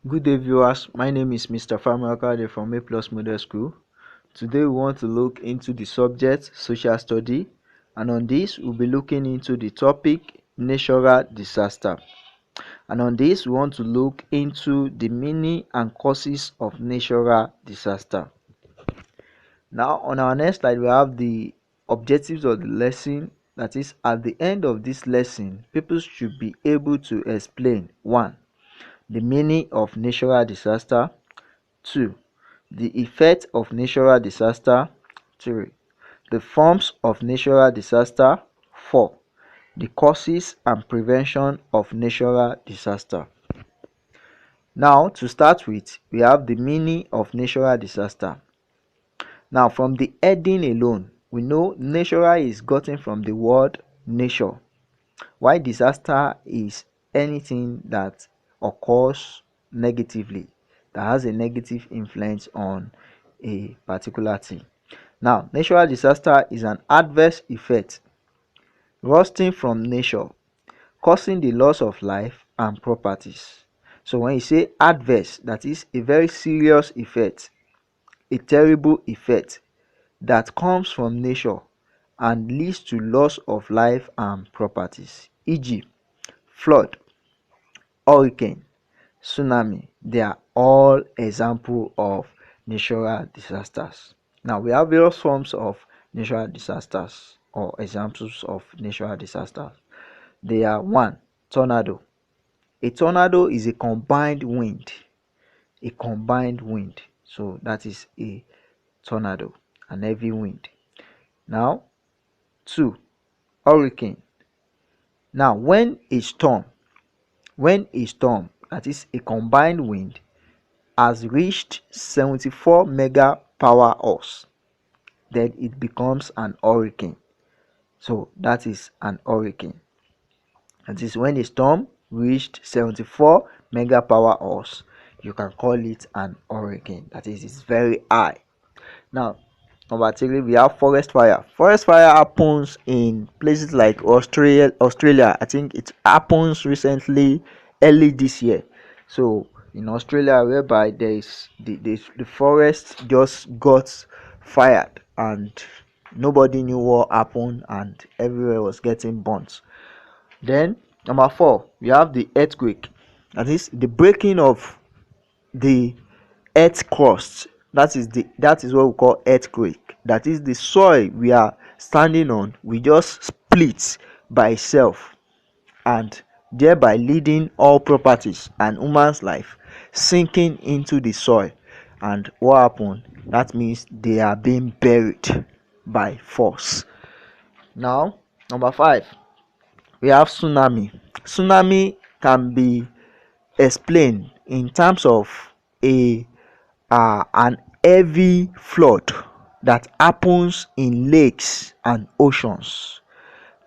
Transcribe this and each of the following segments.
Good day viewers, my name is Mr. Famakade from A Plus Model School. Today we want to look into the subject social study, and on this we'll be looking into the topic natural disaster. And on this we want to look into the meaning and causes of natural disaster. Now on our next slide we have the objectives of the lesson. That is, at the end of this lesson, people should be able to explain 1. The meaning of natural disaster. 2. The effect of natural disaster. 3. The forms of natural disaster. 4. The causes and prevention of natural disaster. Now, to start with, we have the meaning of natural disaster. Now, from the heading alone, we know natural is gotten from the word nature, while disaster is anything that occurs negatively, that has a negative influence on a particular thing. Now, natural disaster is an adverse effect resulting from nature, causing the loss of life and properties. So when you say adverse, that is a very serious effect, a terrible effect that comes from nature and leads to loss of life and properties, e.g., flood, hurricane, tsunami. They are all examples of natural disasters. Now we have various forms of natural disasters or examples of natural disasters. They are: 1. Tornado. A tornado is a combined wind. A combined wind. So that is a tornado, an heavy wind. Now, 2. Hurricane. Now, when a storm, that is a combined wind, has reached 74 mega power horse, then it becomes an hurricane. So that is an hurricane. That is when a storm reached 74 mega power horse, you can call it an hurricane. That is, it's very high. Now, number 3, we have forest fire. Forest fire happens in places like Australia. I think it happens recently, early this year. So in Australia, whereby there is the forest just got fired and nobody knew what happened and everywhere was getting burnt. Then number 4, we have the earthquake. That is the breaking of the earth crust. That is what we call earthquake. That is, the soil we are standing on will just split by itself, and thereby leading all properties and human's life sinking into the soil. And what happened? That means they are being buried by force. Now, number 5, we have tsunami. Tsunami can be explained in terms of an heavy flood that happens in lakes and oceans.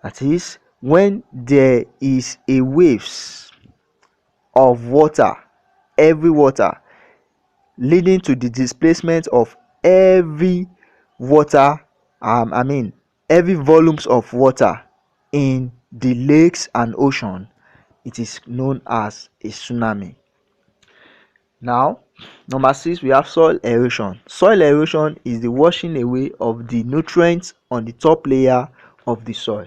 That is, when there is a waves of water, heavy water, leading to the displacement of heavy water, heavy volumes of water in the lakes and ocean, it is known as a tsunami. Now, number 6, we have soil erosion. Soil erosion is the washing away of the nutrients on the top layer of the soil.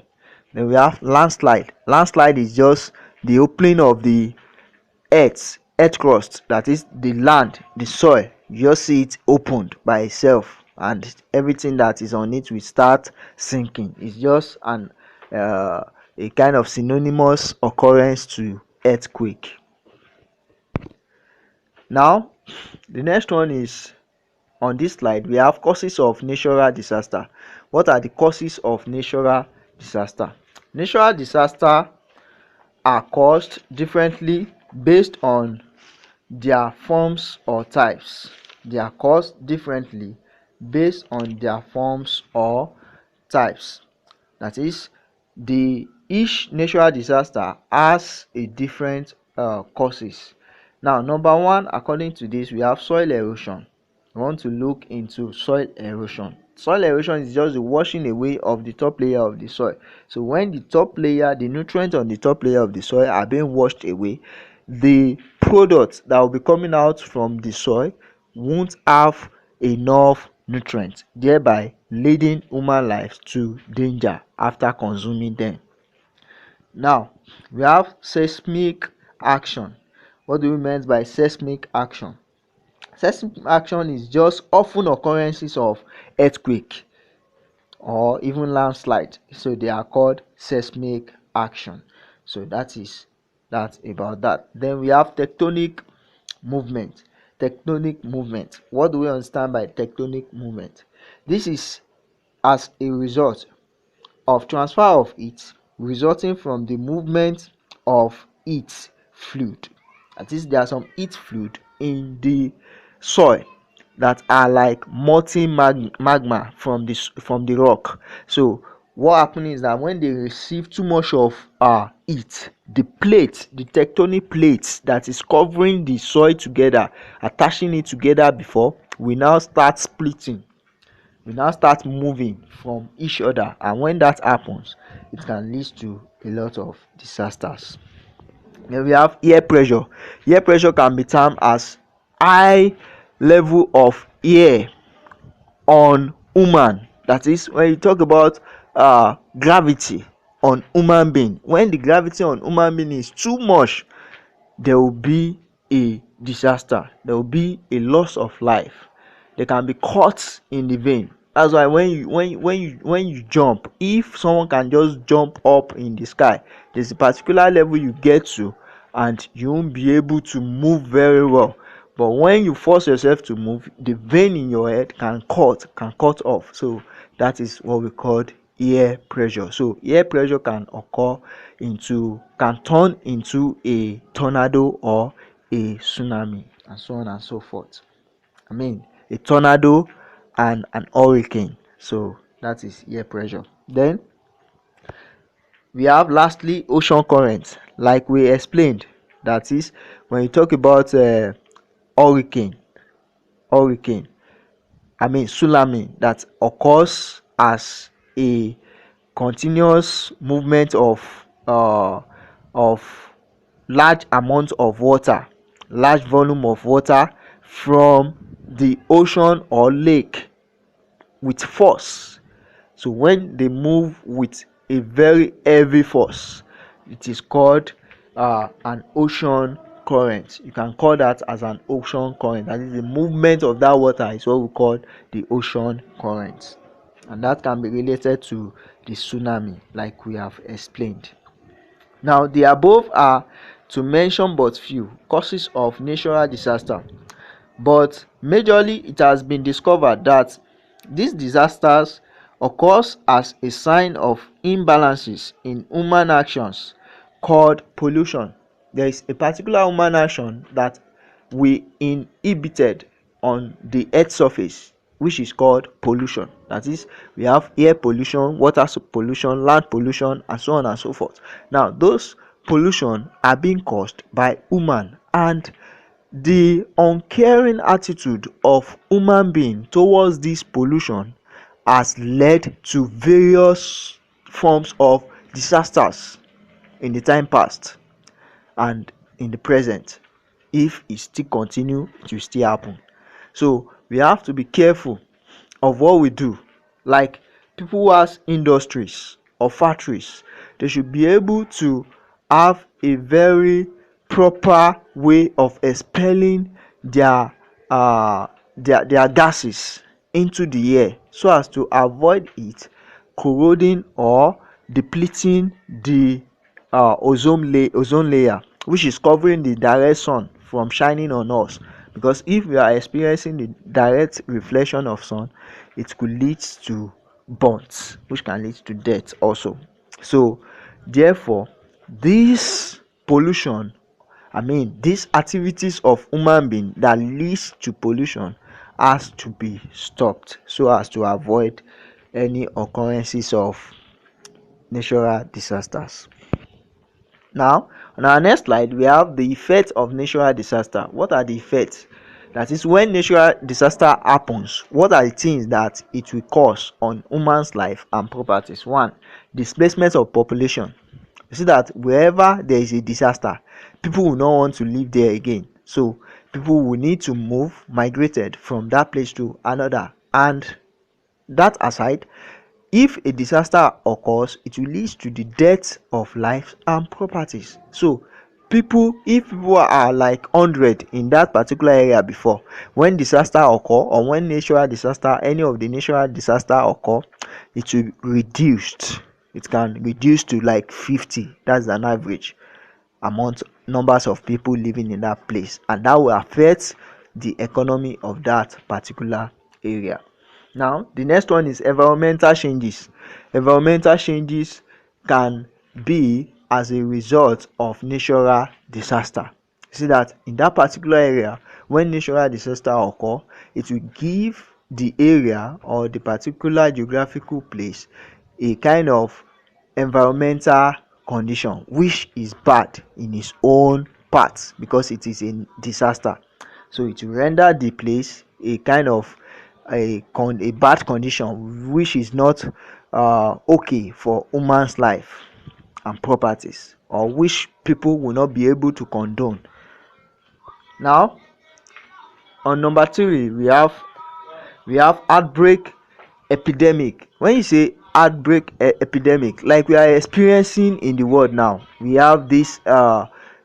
Then we have landslide. Landslide is just the opening of the earth crust, that is the land, the soil. You just see it opened by itself and everything that is on it will start sinking. It's just a kind of synonymous occurrence to earthquake. Now, the next one is, on this slide we have causes of natural disaster. What are the causes of natural disaster? Natural disaster are caused differently based on their forms or types. They are caused differently based on their forms or types. That is, each natural disaster has a different causes. Now, number 1, according to this, we have soil erosion. We want to look into soil erosion. Soil erosion is just the washing away of the top layer of the soil. So when the top layer, the nutrients on the top layer of the soil are being washed away, the products that will be coming out from the soil won't have enough nutrients, thereby leading human life to danger after consuming them. Now, we have seismic action. What do we mean by seismic action? Seismic action is just often occurrences of earthquake or even landslide, so they are called seismic action. So that's about that. Then we have tectonic movement. Tectonic movement, what do we understand by tectonic movement? This is as a result of transfer of heat resulting from the movement of heat fluid. That is, there are some heat fluid in the soil that are like molten magma from the rock. So what happens is that when they receive too much of heat, the tectonic plates that is covering the soil together, attaching it together before, we now start splitting, we now start moving from each other, and when that happens, it can lead to a lot of disasters. Then we have air pressure. Air pressure can be termed as high level of air on human. That is, when you talk about gravity on human being, when the gravity on human being is too much, there will be a disaster, there will be a loss of life, there can be cuts in the vein. That's why when you jump, if someone can just jump up in the sky, there's a particular level you get to and you won't be able to move very well. But when you force yourself to move, the vein in your head can cut off. So that is what we call air pressure. So air pressure can turn into a tornado or a tsunami, and so on and so forth. A tornado and an hurricane. So that is air pressure. Then we have lastly ocean current, like we explained. That is, when you talk about hurricane hurricane tsunami, that occurs as a continuous movement of large amount of water, large volume of water from the ocean or lake with force. So when they move with a very heavy force, it is called an ocean current. You can call that as an ocean current. That is, the movement of that water is what we call the ocean current, and that can be related to the tsunami, like we have explained. Now, the above are, to mention but few, causes of natural disaster, but majorly it has been discovered that these disasters occurs as a sign of imbalances in human actions called pollution. There is a particular human action that we inhibited on the earth surface, which is called pollution. That is, we have air pollution, water pollution, land pollution, and so on and so forth. Now, those pollution are being caused by human, and the uncaring attitude of human being towards this pollution has led to various forms of disasters in the time past and in the present. If it still continue, it will still happen. So we have to be careful of what we do. Like people who has industries or factories, they should be able to have a very proper way of expelling their gases into the air, so as to avoid it corroding or depleting the ozone layer, which is covering the direct sun from shining on us. Because if we are experiencing the direct reflection of sun, it could lead to burns, which can lead to death also. So therefore, this pollution, these activities of human being that leads to pollution, has to be stopped, so as to avoid any occurrences of natural disasters. Now, on our next slide, we have the effects of natural disaster. What are the effects? That is, when natural disaster happens, what are the things that it will cause on human's life and properties? One, displacement of population. You see that wherever there is a disaster, people will not want to live there again. So people will need to move, migrated from that place to another. And that aside, if a disaster occurs, it will lead to the death of lives and properties. So if people are like 100 in that particular area before, when disaster occur, or when natural disaster, any of the natural disaster occur, it will reduced. It can reduce to like 50. That's an average amount numbers of people living in that place, and that will affect the economy of that particular area. Now the next one is environmental changes. Environmental changes can be as a result of natural disaster. See that in that particular area, when natural disaster occur, it will give the area or the particular geographical place a kind of environmental condition which is bad in its own part, because it is a disaster. So it will render the place a kind of a bad condition which is not okay for human's life and properties, or which people will not be able to condone. Now on number 3, we have outbreak epidemic. When you say outbreak epidemic, like we are experiencing in the world now, we have this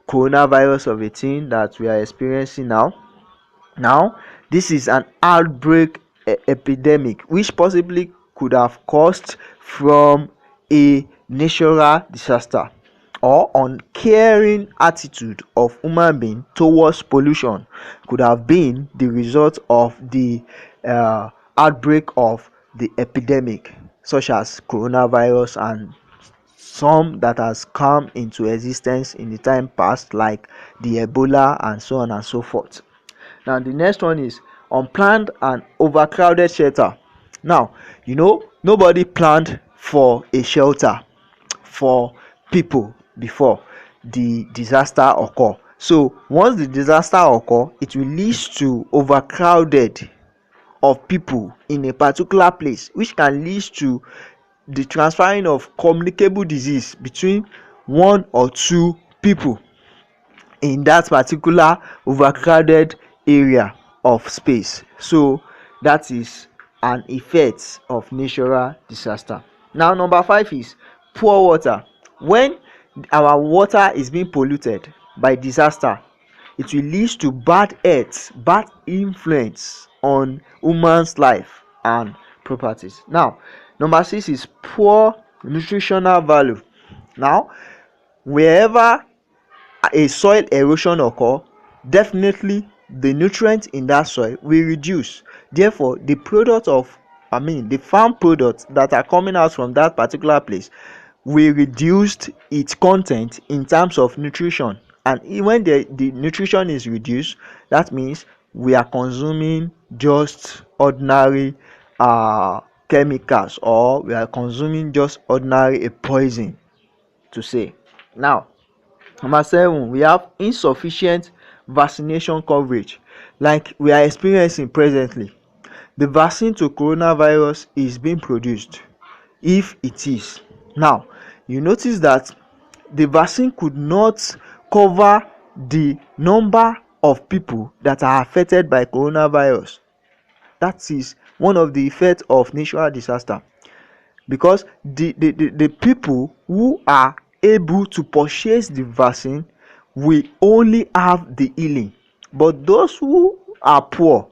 coronavirus of a thing that we are experiencing now. This is an outbreak epidemic which possibly could have caused from a natural disaster or uncaring attitude of human being towards pollution, could have been the result of the outbreak of the epidemic, such as coronavirus and some that has come into existence in the time past, like the Ebola and so on and so forth. Now the next one is unplanned and overcrowded shelter. Now nobody planned for a shelter for people before the disaster occur. So once the disaster occur, it will lead to overcrowded of people in a particular place, which can lead to the transferring of communicable disease between one or two people in that particular overcrowded area of space. So that is an effect of natural disaster. Now number 5 is poor water. When our water is being polluted by disaster, it will lead to bad health, bad influence on human's life and properties. Now number 6 is poor nutritional value. Now wherever a soil erosion occur, definitely the nutrients in that soil will reduce. Therefore the farm products that are coming out from that particular place will reduce its content in terms of nutrition. And when the nutrition is reduced, that means we are consuming just ordinary chemicals, or we are consuming just ordinary a poison, to say. Now number 7, we have insufficient vaccination coverage, like we are experiencing presently. The vaccine to coronavirus is being produced. If it is, now you notice that the vaccine could not cover the number of people that are affected by coronavirus. That is one of the effects of natural disaster, because the people who are able to purchase the vaccine will only have the healing, but those who are poor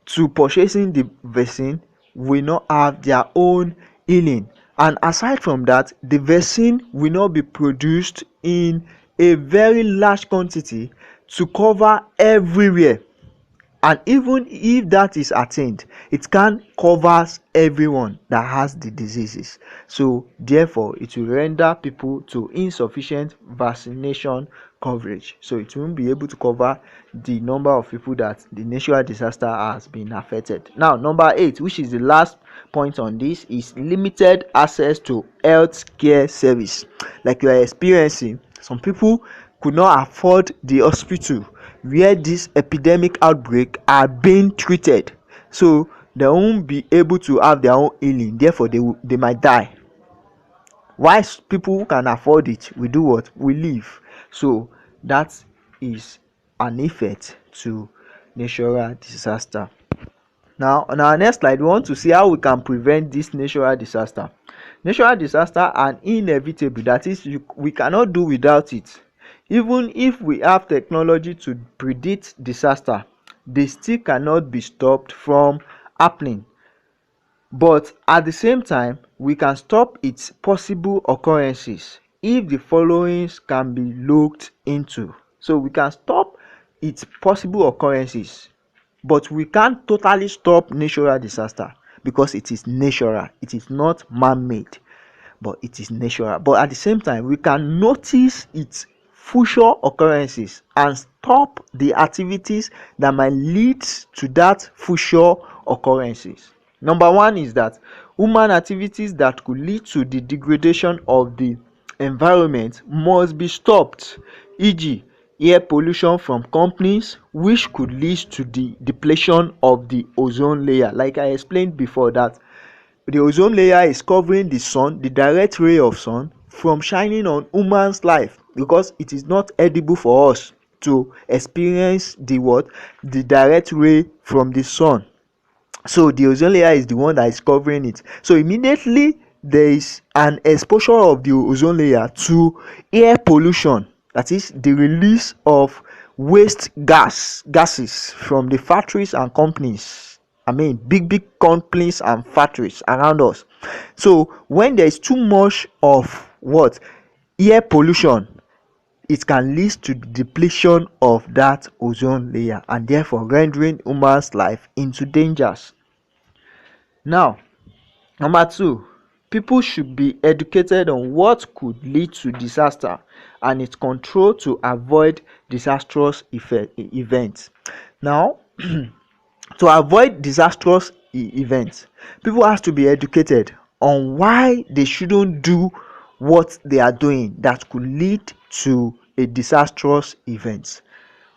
to purchasing the vaccine will not have their own healing. And aside from that, the vaccine will not be produced in a very large quantity to cover everywhere, and even if that is attained, it can't cover everyone that has the diseases. So therefore it will render people to insufficient vaccination coverage, so it won't be able to cover the number of people that the natural disaster has been affected. Now number 8, which is the last point on this, is limited access to health care service. Like you are experiencing, some people could not afford the hospital where this epidemic outbreak are being treated, so they won't be able to have their own healing. Therefore they might die. While people who can afford it, we do what? We live. So that is an effect to natural disaster. Now on our next slide, we want to see how we can prevent this natural disaster. Natural disaster are inevitable, that is, we cannot do without it. Even if we have technology to predict disaster, they still cannot be stopped from happening. But at the same time, we can stop its possible occurrences if the following can be looked into. So we can stop its possible occurrences, but we can't totally stop natural disaster because it is natural. It is not man-made, but it is natural. But at the same time, we can notice its future occurrences and stop the activities that might lead to that future occurrences. Number one is that human activities that could lead to the degradation of the environment must be stopped, e.g., air pollution from companies, which could lead to the depletion of the ozone layer. Like I explained before, that the ozone layer is covering the sun, the direct ray of sun, from shining on human's life, because it is not edible for us to experience the direct ray from the sun. So the ozone layer is the one that is covering it. So immediately there is an exposure of the ozone layer to air pollution, that is the release of waste gases from the factories and companies. I mean, big companies and factories around us. So when there is too much of air pollution, it can lead to the depletion of that ozone layer, and therefore rendering human's life into dangers. Now, number two, people should be educated on what could lead to disaster and its control to avoid disastrous events. Now, to avoid disastrous events, people have to be educated on why they shouldn't do what they are doing that could lead to a disastrous event,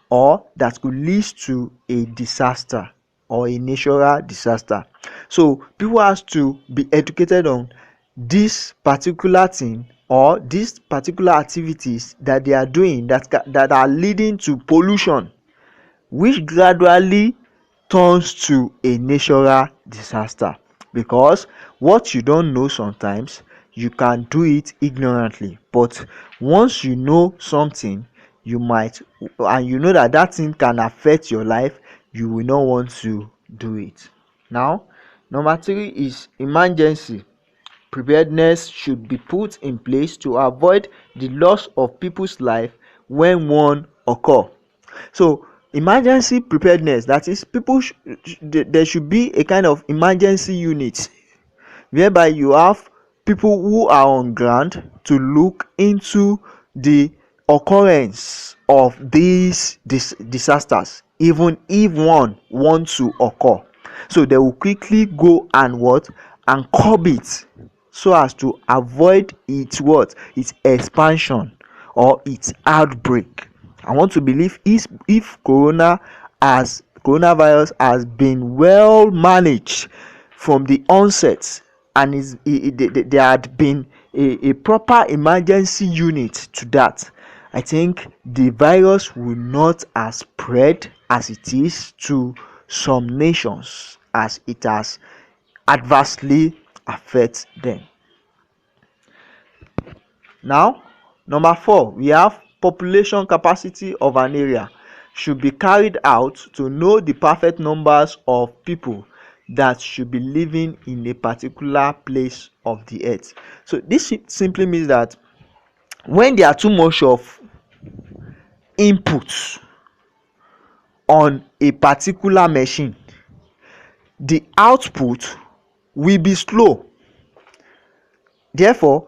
or that could lead to a disaster or a natural disaster. So people have to be educated on this particular thing or these particular activities that they are doing that are leading to pollution, which gradually turns to a natural disaster. Because what you don't know, sometimes you can do it ignorantly, but once you know something, you might, and you know that that thing can affect your life, you will not want to do it. Now, number three is emergency preparedness should be put in place to avoid the loss of people's life when one occur. So emergency preparedness, that is, there should be a kind of emergency unit whereby you have people who are on ground to look into the occurrence of these disasters, even if one wants to occur. So they will quickly go and curb it, so as to avoid its expansion or its outbreak. I want to believe if coronavirus has been well managed from the onset, and there had been a proper emergency unit to that, I think the virus will not have spread as it is to some nations, as it has adversely affect them. Now, number four, we have population capacity of an area should be carried out to know the perfect numbers of people that should be living in a particular place of the earth. So this simply means that when there are too much of inputs on a particular machine, the output will be slow. Therefore,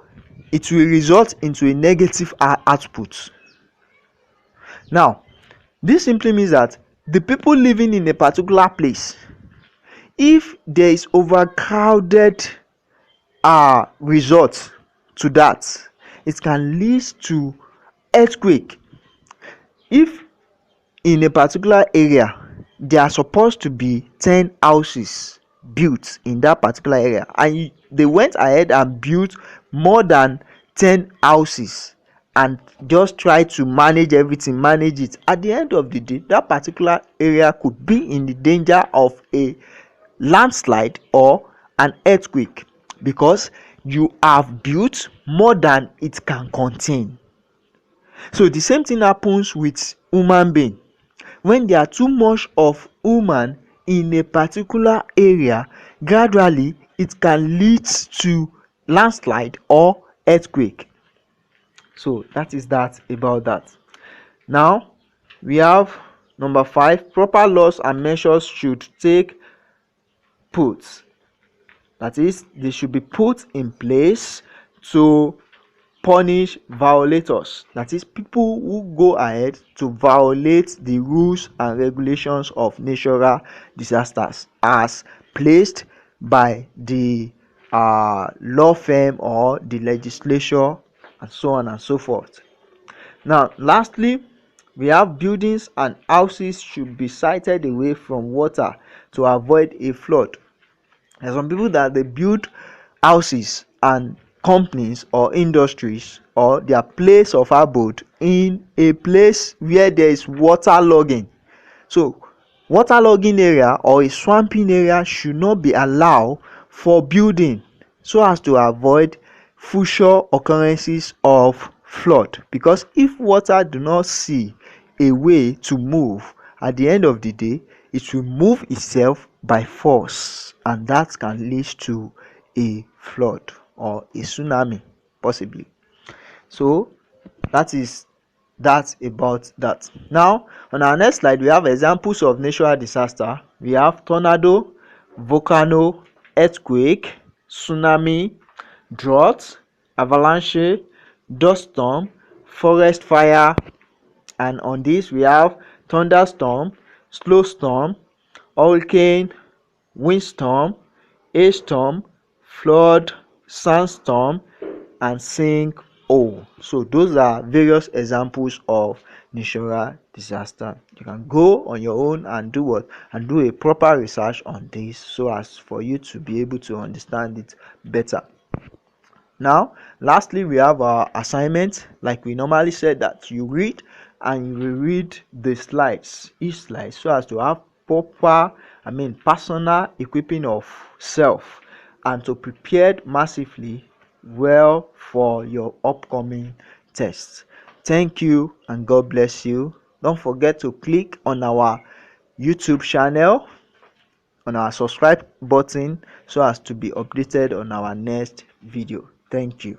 it will result into a negative output. Now, this simply means that the people living in a particular place, if there is overcrowded result to that, it can lead to earthquake. If in a particular area there are supposed to be 10 houses built in that particular area, and they went ahead and built more than 10 houses and just try to manage everything, manage it, at the end of the day that particular area could be in the danger of a landslide or an earthquake, because you have built more than it can contain. So the same thing happens with human being. When there are too much of human in a particular area, gradually it can lead to landslide or earthquake. So that is that about that. Now we have number 5: proper laws and measures should take put. That is, they should be put in place to punish violators. That is, people who go ahead to violate the rules and regulations of natural disasters as placed by the law firm or the legislature, and so on and so forth. Now lastly, we have buildings and houses should be sited away from water to avoid a flood. There are some people that they build houses and companies or industries or their place of abode in a place where there is water logging. So waterlogging area or a swamping area should not be allowed for building, so as to avoid future occurrences of flood, because if water do not see a way to move, at the end of the day it will move itself by force, and that can lead to a flood or a tsunami possibly. So that is that about that. Now on our next slide, we have examples of natural disaster. We have tornado, volcano, earthquake, tsunami, drought, avalanche, dust storm, forest fire, and on this we have thunderstorm, slow storm, hurricane, windstorm, hailstorm, flood, sandstorm, and sinkhole. So those are various examples of natural disaster. You can go on your own and do what, and do a proper research on this, so as for you to be able to understand it better. Now lastly, we have our assignment. Like we normally said, that you read and you will read the slides, each slide, so as to have proper, personal equipping of self, and to prepare massively well for your upcoming tests. Thank you and God bless you. Don't forget to click on our YouTube channel, on our subscribe button, so as to be updated on our next video. Thank you.